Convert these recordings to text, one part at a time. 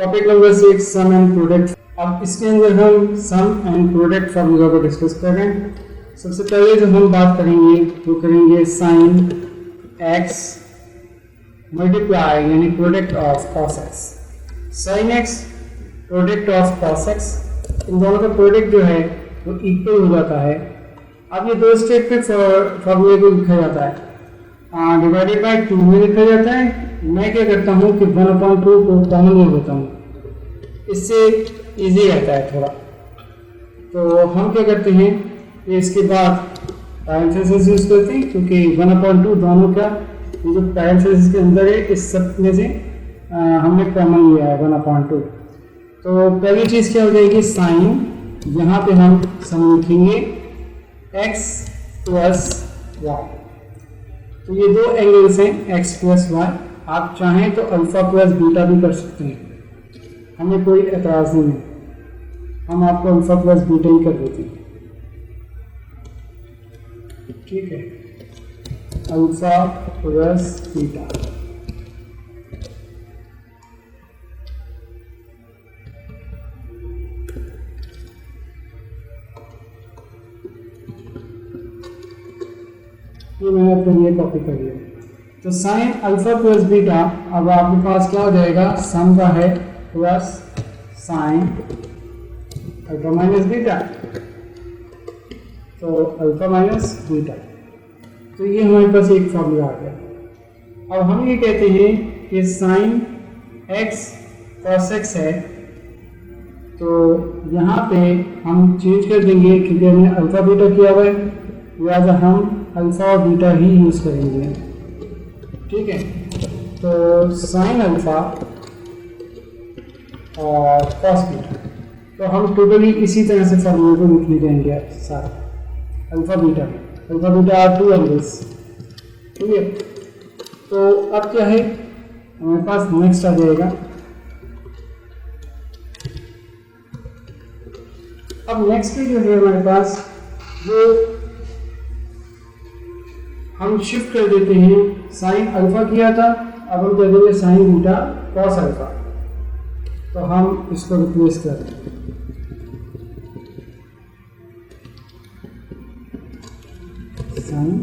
Topic number 6 sum and product. अब इसके अंदर हम सम एंड प्रोडक्ट फार्मूला को डिस्कस कर रहे हैं। सबसे पहले जो हम बात करेंगे वो करेंगे साइन एक्स मल्टीप्लाई यानी product of cos x. Sine x product of cos x, इन दोनों का प्रोडक्ट जो है वो इक्वल हो जाता है। अब ये दो स्टेप पे फॉर्मूले को लिखा जाता है, डिवाइडेड बाय 2 में लिखा जाता है। मैं क्या करता हूँ कि 1/2 को कॉमन ले लेता हूँ, इससे इजी रहता है थोड़ा। तो हम क्या करते हैं कि इसके बाद पैरेंथेसिस यूज करते हैं, क्योंकि 1/2 दोनों का ये जो पैरेंथेसिस के अंदर है इस सब में से हमने कॉमन लिया है 1/2। तो पहली चीज़ क्या हो जाएगी, साइन, यहाँ पे हम सम लिखेंगे x प्लस वाई। तो ये दो एंगल्स हैं x प्लस वाई। आप चाहें तो अल्फा प्लस बीटा भी कर सकते हैं, हमें कोई एतराज़ नहीं है, हम आपको अल्फा प्लस बीटा ही कर देते हैं। ठीक है, अल्फा प्लस बीटा। ये मैंने अपने लिए कॉपी कर लिया। तो साइन अल्फा प्लस बीटा, अब आपके पास क्या हो जाएगा, सम का है plus sine alpha minus beta, तो अल्फा माइनस बीटा। तो ये हमारे पास एक फॉर्मूला आ गया। अब हम ये कहते हैं कि साइन एक्स कॉस एक्स है, तो यहाँ पे हम चेंज कर देंगे क्योंकि हमने अल्फा बीटा किया हुआ है, लिहाजा हम अल्फा और बीटा ही यूज करेंगे। ठीक है, तो साइन अल्फा और कॉस बीटा, तो हम टोटली इसी तरह से फॉर्मूले को लिख लेंगे सारा। Alpha beta are 2 angles. ठीक है, तो अब क्या है हमारे पास, नेक्स्ट आ जाएगा। अब नेक्स्ट पे जो है हमारे पास, जो हम शिफ्ट कर देते हैं, साइन अल्फा किया था, अब हम कह देंगे साइन बीटा कॉस अल्फा। तो हम इसको रिप्लेस कर दें, साइन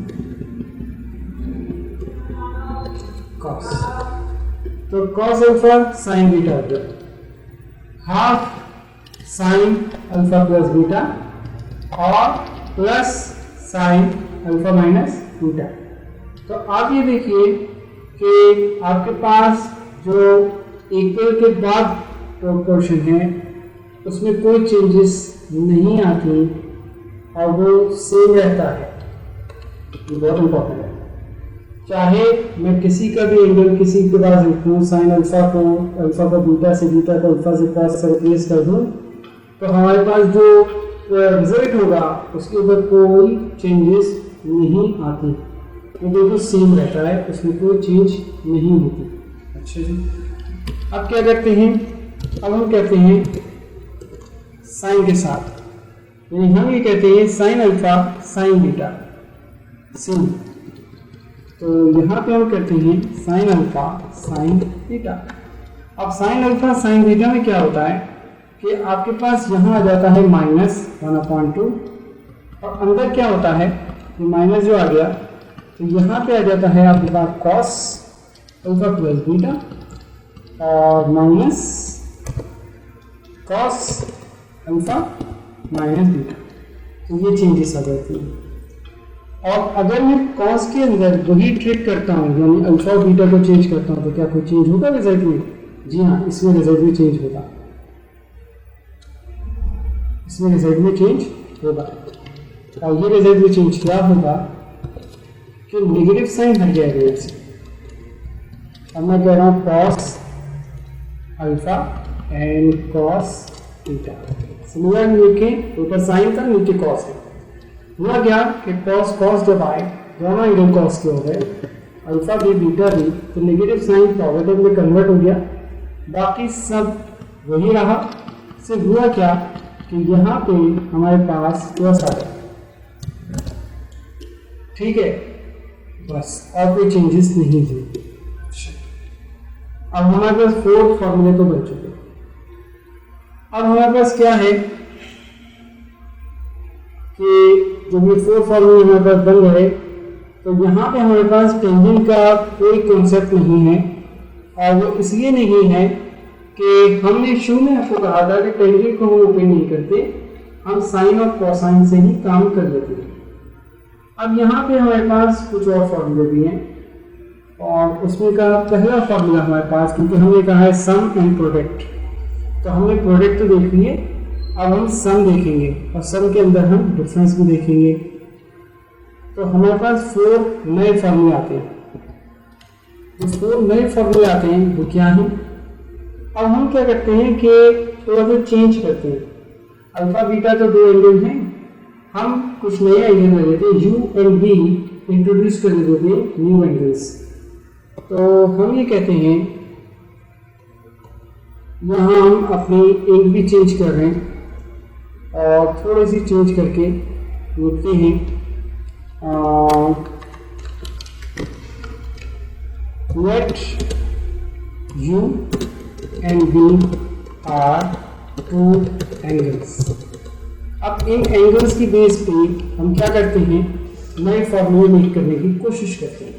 कॉस, तो कॉस अल्फा साइन बीटा हो गया, half sine alpha plus beta और plus sine alpha minus beta. तो आप ये देखिए कि आपके पास जो इक्वल के बाद प्रोपोर्शन है उसमें कोई चेंजेस नहीं आती और वो सेम रहता है। ये बहुत इंपॉर्टेंट है। चाहे मैं किसी का भी एंगल किसी के पास लिखूँ, साइन अल्फा को बीटा से, बीटा को अल्फा से कॉस से रिप्लेस कर दूँ, तो हमारे पास जो रिजल्ट होगा उसके ऊपर कोई चेंजेस नहीं आती, वो बिल्कुल सेम रहता है, उसमें कोई चेंज नहीं होती। अच्छा जी, अब क्या करते हैं, अब हम कहते हैं साइन के साथ, यानी हम ये कहते हैं sine alpha sine beta same. तो यहाँ पे हम कहते हैं साइन अल्फा साइन बीटा। अब साइन अल्फा साइन बीटा में क्या होता है कि आपके पास यहाँ आ जाता है -1/2 और अंदर क्या होता है, माइनस जो आ गया तो यहाँ पे आ जाता है आपके पास कॉस अल्फा प्लस बीटा और minus cos alpha minus beta. तो ये चेंजेस आ जाती हैं। और अगर मैं कॉस के अंदर वही ट्रिक करता हूँ, यानी अल्फा और बीटा को चेंज करता हूँ, तो क्या कोई चेंज होगा रिजल्ट में? जी हाँ, इसमें रिजल्ट में चेंज होगा, इसमें रिजल्ट में चेंज होगा। और ये रिजल्ट में चेंज क्या होगा कि नेगेटिव साइन हट जाएगा यहाँ से। अब मैं कह रहा हूँ cos alpha and cos beta, similar नीचे ऊपर साइन था नीचे कॉस है। हुआ क्या कि कॉस कॉस जब आए, दोनों एंगल कॉस के हो गए, अल्फा भी बीटा भी, तो नेगेटिव साइन पॉजिटिव में कन्वर्ट हो गया, बाकी सब वही रहा। सिर्फ हुआ क्या कि यहाँ पे हमारे पास प्लस आ गया। ठीक है, बस और कोई चेंजेस नहीं हुए। अब हमारे पास 4 फॉर्मूले तो बन चुके। अब हमारे पास क्या है कि जब ये 4 फॉर्मूले हमारे पास बन गए तो यहाँ पे हमारे पास टेंजेंट का कोई कॉन्सेप्ट नहीं है, और वो इसलिए नहीं है कि हमने शुरू में आपको कहा था कि टेंजेंट को हम ओपन नहीं करते, हम साइन और कोसाइन से ही काम कर लेते हैं। अब यहाँ पे हमारे पास कुछ और फॉर्मूले भी हैं, और उसमें का पहला फॉर्मूला हमारे पास, क्योंकि हमने कहा है सम एंड प्रोडक्ट, तो हमने प्रोडक्ट तो देख लिए, अब हम सम देखेंगे और सम के अंदर हम डिफरेंस भी देखेंगे। तो हमारे पास 4 नए फॉर्मूले आते हैं। जो 4 नए फॉर्मूले आते हैं वो क्या हैं? अब हम क्या करते हैं कि थोड़ा सा चेंज करते हैं। अल्फा बीटा तो 2 एंगल हैं, हम कुछ नए एंगल ले लेते हैं, u एंड v इंट्रोड्यूस कर देते हैं न्यू एंगल्स। तो हम ये कहते हैं, यहाँ हम अपनी इंक भी चेंज कर रहे हैं और थोड़ी सी चेंज करके लिखते हैं let u and v are 2 angles. अब इन एंगल्स की बेस पे हम क्या करते हैं, नए फॉर्मूले मेक करने की कोशिश करते हैं।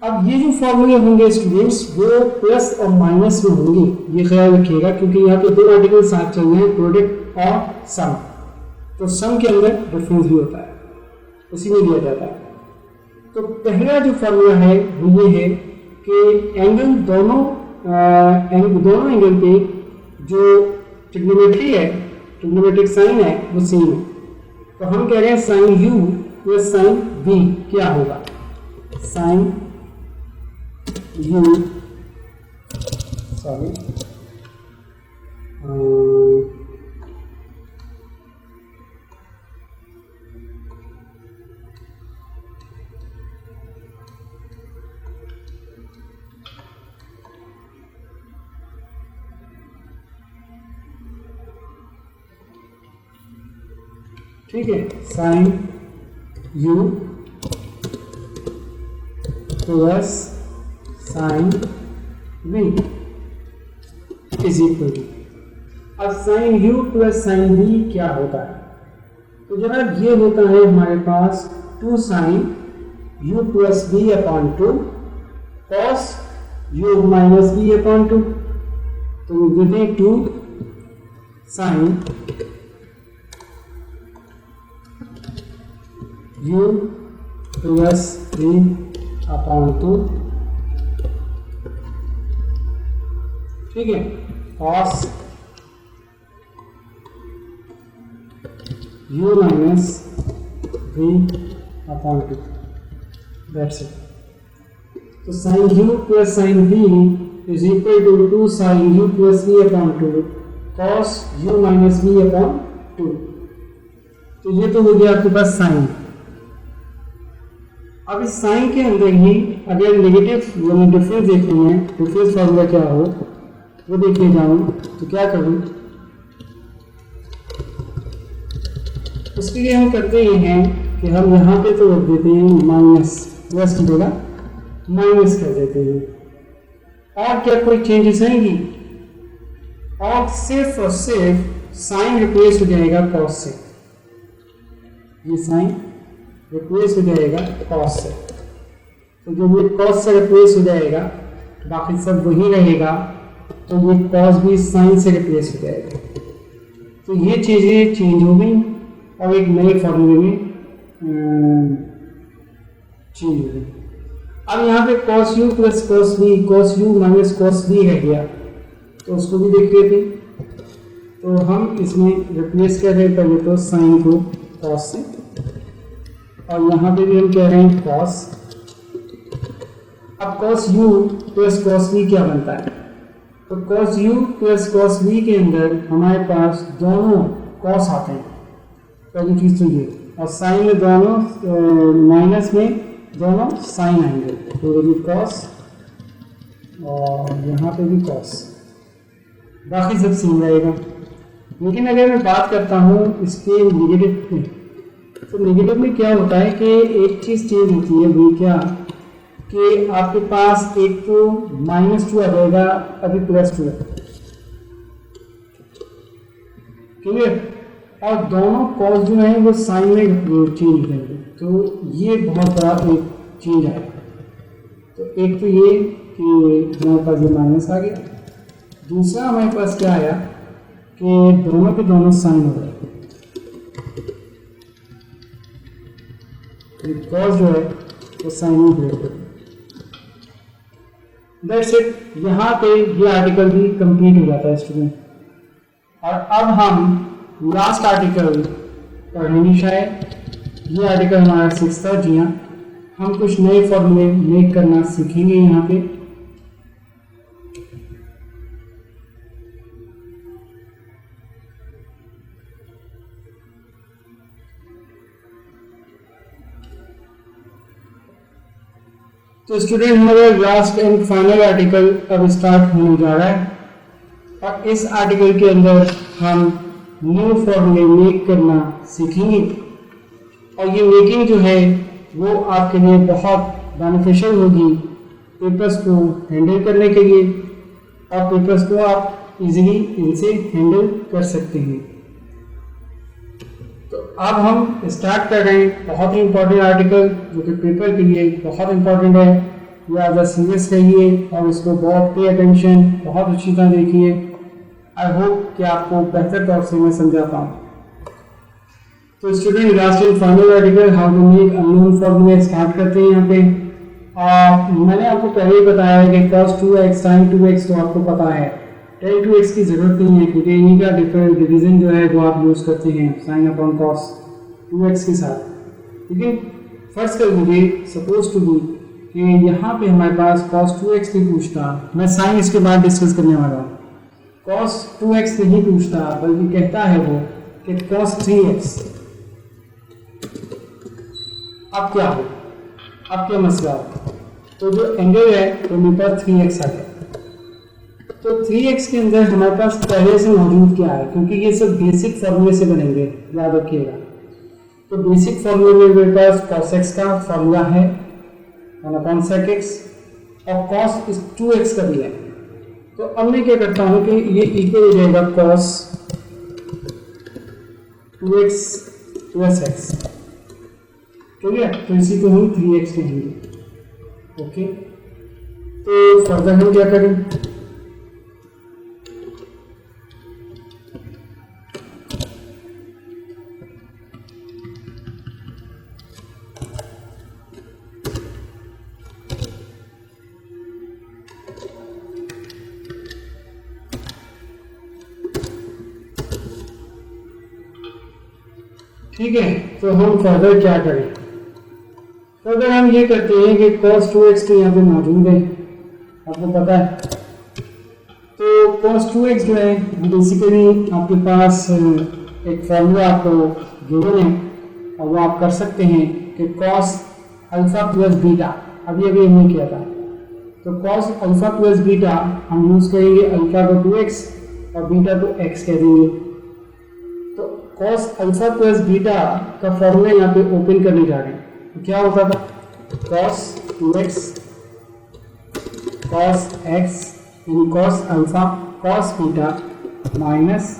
अब ये जो फॉर्मूले होंगे स्टूडेंट्स वो प्लस और माइनस में होंगे, ये ख्याल रखिएगा, क्योंकि यहाँ पे 2 आर्टिकल साथ चल रहे हैं, प्रोडक्ट और सम। तो सम के अंदर डिफरेंस भी होता है, उसी में दिया जाता है। तो पहला जो फॉर्मूला है वो ये है कि एंगल दोनों एंगल पे जो ट्रिग्नोमेट्री है, ट्रिग्नोमेट्रिक साइन है, वो सेम है। तो हम कह रहे हैं sine u plus sine v क्या होगा, साइन u सॉरी ठीक है, sine u plus sine v is equal to, अब sine u plus sine v क्या होता है? तो जनाब ये होता है हमारे पास 2 sine u plus v upon 2 cos u minus v upon 2। तो देते हैं 2 sine u plus v upon 2, ठीक है, cos u minus v upon 2, that's it. तो sine u plus sine v is equal to 2 sine u plus v upon 2 cos u minus v upon 2। तो ये तो हो गया आपके पास साइन। अब इस साइन के अंदर ही अगर नेगेटिव यानी डिफरेंस देखनी है, डिफरेंस फार्मूला क्या हो वो देखने जाऊँ तो क्या करूँ, उसके लिए हम करते ये हैं कि हम यहाँ पे तो रख देते हैं माइनस, प्लस की जगह माइनस कर देते हैं। और क्या कोई चेंजेस आएंगी? और सिर्फ साइन रिप्लेस हो जाएगा कॉस से, ये साइन रिप्लेस हो जाएगा कॉस से। तो जब ये कॉस से रिप्लेस हो जाएगा बाकी सब वही रहेगा, तो ये कॉस भी साइन से रिप्लेस हो जाएगा। तो ये चीज़ें चेंज हो गई और एक नए फॉर्मूले में चेंज हो गई। अब यहाँ पे cos u plus cos v, cos u minus cos v रह गया, तो उसको भी देख लेते। तो हम इसमें रिप्लेस कर रहे हैं पहले तो साइन को कॉस से, और यहाँ पे भी हम कह रहे हैं कॉस। अब cos u plus cos v क्या बनता है? तो cos u plus cos v के अंदर हमारे पास दोनों कॉस आते हैं, पहली चीज़ तो ये, और साइन में दोनों माइनस में दोनों साइन आएंगे, तो ये कॉस और यहाँ पे भी कॉस, बाकी सब सेम रहेगा। लेकिन अगर मैं बात करता हूँ इसके नेगेटिव में, तो नेगेटिव में क्या होता है कि एक चीज़ चेंज होती है, वो क्या कि आपके पास एक तो -2 आ जाएगा, अभी +2 है, क्लियर। और दोनों कॉस जो है वो साइन में चेंज करेंगे, तो ये बहुत बड़ा एक चेंज आएगा। तो एक तो ये कि हमारे पास ये माइनस आ गया, दूसरा हमारे पास क्या आया कि दोनों के दोनों साइन हो गए, कॉस जो है वो साइन में ब्रेक हो गया। That's it. यहाँ पे ये आर्टिकल भी कंप्लीट हो जाता है स्टूडेंट। और अब हम लास्ट आर्टिकल पढ़ेंगे शायद। ये आर्टिकल हमारा 6 था। जी हाँ, हम कुछ नए फॉर्मूले मेक करना सीखेंगे यहाँ पे। तो स्टूडेंट हमारा लास्ट एंड फाइनल आर्टिकल अब स्टार्ट होने जा रहा है, और इस आर्टिकल के अंदर हम न्यू फॉर्मूले मेक करना सीखेंगे। और ये मेकिंग जो है वो आपके लिए बहुत बेनिफिशियल होगी पेपर्स को हैंडल करने के लिए, और पेपर्स को आप इजीली इनसे हैंडल कर सकते हैं। तो अब हम स्टार्ट कर रहे हैं बहुत ही इंपॉर्टेंट आर्टिकल जो कि पेपर के लिए बहुत इंपॉर्टेंट है। ये ज़्यादा सीरियस रहिए और इसको बहुत पे अटेंशन, बहुत अच्छी तरह देखिए। आई होप कि आपको बेहतर तौर से मैं समझा पाऊँ। तो student last and final article how to make unknown फॉर्मूले स्टार्ट करते हैं यहाँ पे। मैंने आपको पहले ही बताया है कि cos 2x sin 2x तो आपको पता है, tan 2x की जरूरत नहीं है क्योंकि इन्हीं का डिफरेंट डिवीजन जो है वो आप यूज करते हैं sin अपॉन cos 2x के साथ। लेकिन फर्ज कर लीजिए सपोज टू बी कि यहाँ पे हमारे पास cos 2x नहीं पूछता, मैं sin इसके बाद डिस्कस करने वाला हूँ। cos 2x नहीं पूछता बल्कि कहता है वो कि cos 3x। अब क्या हो, अब क्या मसला हो, तो जो एंगल है वो मेरे पास 3x आ गया। तो 3x के अंदर हमारे पास पहले से मौजूद क्या है, क्योंकि ये सब बेसिक फॉर्मूले से बनेंगे, याद रखिएगा। तो बेसिक फॉर्मूले में मेरे पास cos x का फॉर्मूला है 1/sec x, और cos 2x का भी है। तो अब मैं क्या करता हूँ कि ये इक्वल हो जाएगा cos 2x प्लस x, ठीक है। तो इसी को हम 3x कहेंगे। ओके, तो फर्दर हम क्या करें, ठीक है। तो हम फर्दर क्या करें, फर्दर हम ये करते हैं कि cos 2x तो यहाँ पे मौजूद है, आपको पता है। तो cos 2x जो है बेसिकली आपके पास एक फॉर्मूला आपको गिवन है, और वो आप कर सकते हैं कि cos अल्फा प्लस बीटा, अभी अभी हमने किया था। तो cos अल्फा प्लस बीटा हम यूज करेंगे, अल्फा को 2x और बीटा को x कह देंगे। तो cos अल्फा प्लस बीटा का फॉर्मूला यहाँ पे ओपन करने जा रहे हैं। तो क्या होता था, cos 2x cos x यानी cos alpha cos beta minus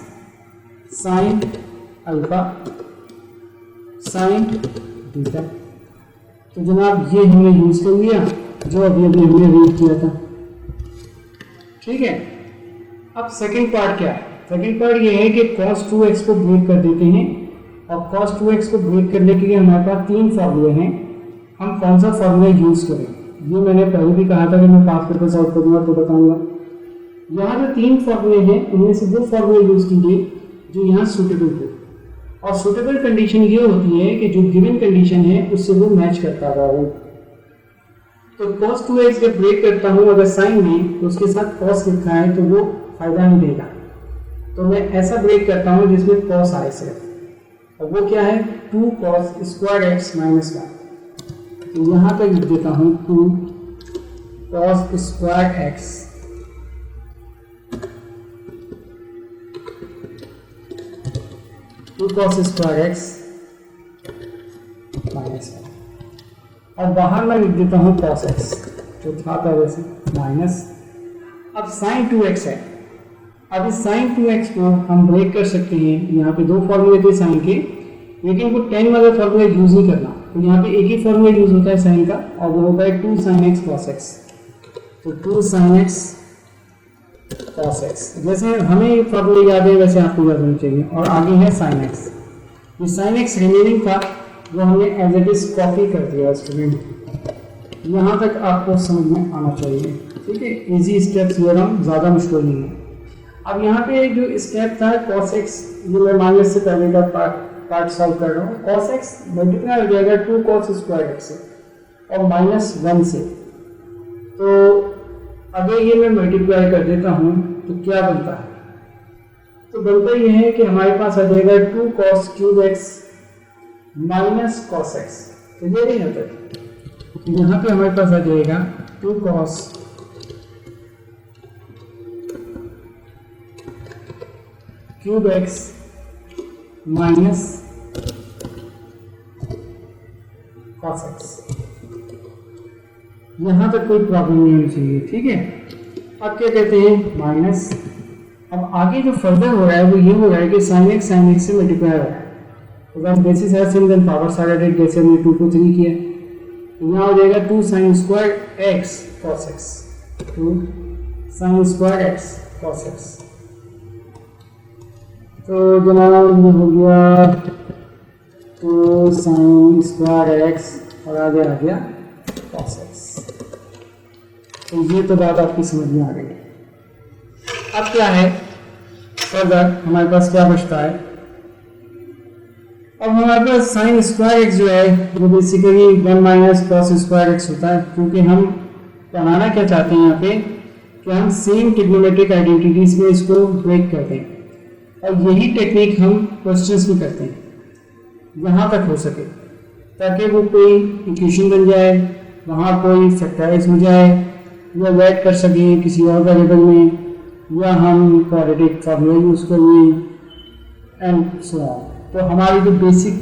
sin alpha sin beta. तो जनाब ये हमने यूज कर लिया जो अभी अभी हमने रीड किया था, ठीक है। अब सेकंड पार्ट क्या है, सेकंड पार्ट ये है कि cos 2x को ब्रेक कर देते हैं, और cos 2x को ब्रेक करने के लिए हमारे पास 3 फॉर्मूले हैं। हम कौन सा फॉर्मूला यूज करें, ये मैंने पहले भी कहा था कि मैं पास पेपर सॉल्व करूंगा तो बताऊंगा। यहाँ जो 3 फॉर्मूले हैं उनमें से वो फॉर्मूले यूज कीजिए जो यहाँ सुटेबल हो, और सुटेबल कंडीशन ये होती है कि जो गिवन कंडीशन है उससे वो मैच करता हुआ हो। तो cos 2x जब ब्रेक करता हूँ अगर साइन में, तो उसके साथ cos लिखा है तो वो फायदा नहीं देगा। तो मैं ऐसा ब्रेक करता हूँ जिसमें cos आए सिर्फ, और वो क्या है 2 cos स्क्वायर x माइनस 1। तो यहाँ पे लिख देता हूँ 2 cos square x cos square x minus 1, और बाहर मैं लिख देता हूँ cos x जो था पहले से माइनस। अब sin 2x है, अब इस साइन 2x को हम ब्रेक कर सकते हैं। यहाँ पे दो फॉर्मूले थे साइन के, लेकिन वो 10 वाला फॉर्मूला यूज नहीं करना। तो यहाँ पे एक ही फॉर्मूला यूज होता है साइन का, और वो होता है 2 sin x cos x। तो 2 sin x cos x, जैसे हमें ये फॉर्मूले याद है वैसे आपको याद होनी चाहिए। और आगे है sin x। ये sin x रिमेनिंग था, वो हमने एज इट इज कॉपी कर दिया स्टूडेंट। यहाँ तक आपको समझ में आना चाहिए, ठीक है। इजी स्टेप्स थ्योरम, ज़्यादा मुश्किल नहीं है। अब यहाँ पे जो स्टेप था cos x, जो मैं माइनस से पहले का पार्ट सॉल्व कर रहा हूँ। cos x मल्टीप्लाई हो जाएगा 2 cos स्क्वायर x से और -1 से। तो अगर ये मैं मल्टीप्लाई कर देता हूँ तो क्या बनता है? तो बनता ये है कि हमारे पास आ जाएगा 2 cos cube x minus cos x। तो ये नहीं होता, तो यहाँ पे हमारे पास आ जाएगा 2 cos cube x minus cos x। यहां तक कोई प्रॉब्लम नहीं होनी चाहिए, ठीक है। अब क्या कहते हैं माइनस। अब आगे जो फर्दर हो रहा है वो ये हो रहा है कि sin x से मल्टीप्लाई हो रहा है। तो बस बेसिस है सिम, देन पावर सारा डेट, जैसे हमने 2 को 3 किया। तो यहाँ हो जाएगा 2 sin square x cos x, 2 sin square x cos x। तो जनाब ये हो गया 2 sin स्क्वायर x और आगे आ गया cos x। तो ये तो बात आपकी समझ में आ गई। अब क्या है फर्दर हमारे पास क्या बचता है? अब हमारे पास sin स्क्वायर x जो है वो basically 1 minus cos square x होता है, क्योंकि हम बनाना क्या चाहते हैं यहाँ पे कि हम सेम ट्रिग्नोमेट्रिक आइडेंटिटीज में इसको ब्रेक करते हैं। और यही टेक्निक हम क्वेश्चंस में करते हैं जहाँ तक हो सके, ताकि वो कोई इक्वेशन बन जाए, वहाँ कोई फैक्टराइज हो जाए, या ऐड कर सकें किसी और वेरिएबल में, या हम क्वाड्रेटिक फार्मूला यूज़ करें एंड सो ऑन। तो हमारी जो बेसिक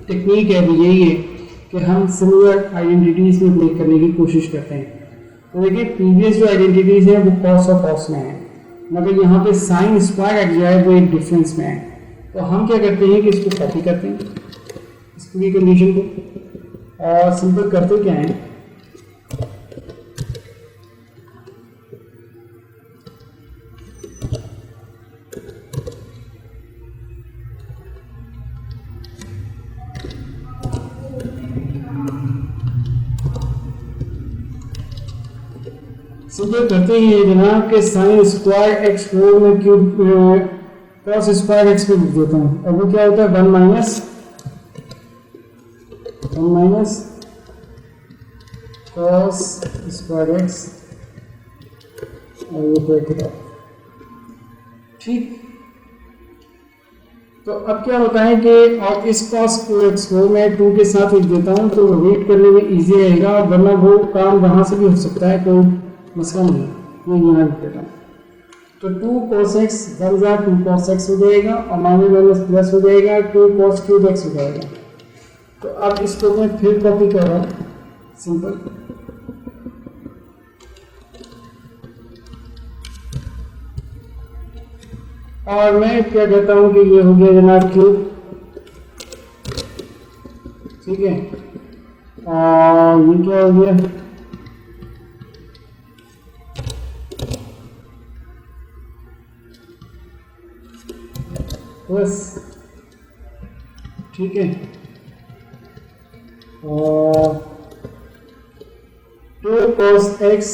टेक्निक है वो यही है कि हम सिमिलर आइडेंटिटीज़ में ब्रेक करने की कोशिश करते हैं। तो देखिए प्रीवियस जो आइडेंटिटीज़ हैं वो कॉस और कॉस में है, मगर यहाँ पे साइन स्क्वायर एक्स जो है वो एक डिफरेंस में है। तो हम क्या करते हैं कि इसको कॉपी करते हैं इस पूरी कंडीशन को, और सिंपल करते क्या है सिंपल करते ही है जनाब के साइन स्क्वायर एक्स को मैं क्यूब कॉस स्क्वायर एक्स पे लिख देता हूँ। अब वो क्या होता है 1 माइनस कॉस स्क्वायर एक्स और ये ब्रैकेट ऑफ, ठीक। तो अब क्या होता है कि और इस cos x को मैं 2 के साथ लिख देता हूँ, तो रीड करने में इजी रहेगा, वरना वो काम वहाँ से भी हो सकता है, कोई मसला नहीं। ये यहाँ लिख देता हूँ। तो 2 cos x 2 cos x हो जाएगा और माइनस प्लस हो जाएगा 2 cos क्यूब x हो जाएगा। तो अब इसको मैं फिर कॉपी कर रहा हूँ सिंपल, और मैं क्या कहता हूँ कि ये हो गया जनाब क्यूब, ठीक है। और ये क्या हो गया बस, ठीक है। और 2 cos x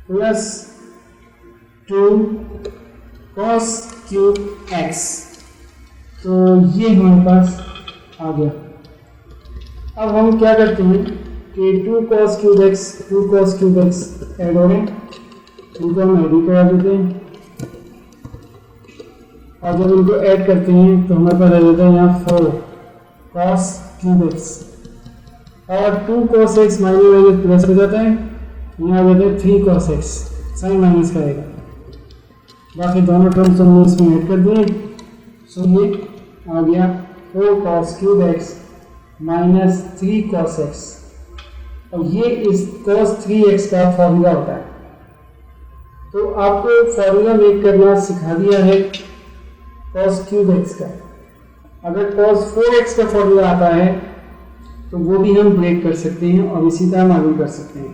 plus 2 cos cube x, तो ये हमारे पास आ गया। अब हम क्या करते हैं कि 2 cos क्यूब x ऐड हो रहे हैं, इनको हम ऐड करा देते हैं, और जब इनको ऐड करते हैं तो हमारे पास आ जाता है यहाँ 4 cos क्यूब x, और 2 cos x माइनस प्लस हो जाता है, यहाँ आ जाता है 3 cos x, साइन माइनस का आएगा, बाकी दोनों टर्म्स हमने इसमें ऐड कर दिए। सो ये आ गया 4 cos cube x minus 3 cos x, और ये इस cos 3x का फॉर्मूला होता है, तो आपको फॉर्मूला मेक करना सिखा दिया है cos क्यूब x का। अगर cos 4x का फॉर्मूला आता है तो वो भी हम ब्रेक कर सकते हैं और इसी तरह मालूम कर सकते हैं।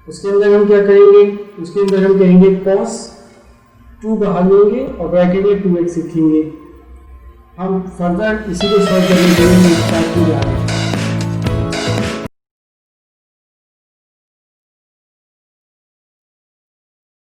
उसके अंदर हम क्या करेंगे, उसके अंदर हम कहेंगे cos 2 बाहर लेंगे और ब्रैकेट में 2x लिखेंगे। हम फर्दर इसी को सॉल्व करने के लिए स्टार्ट की जा रहे हैं।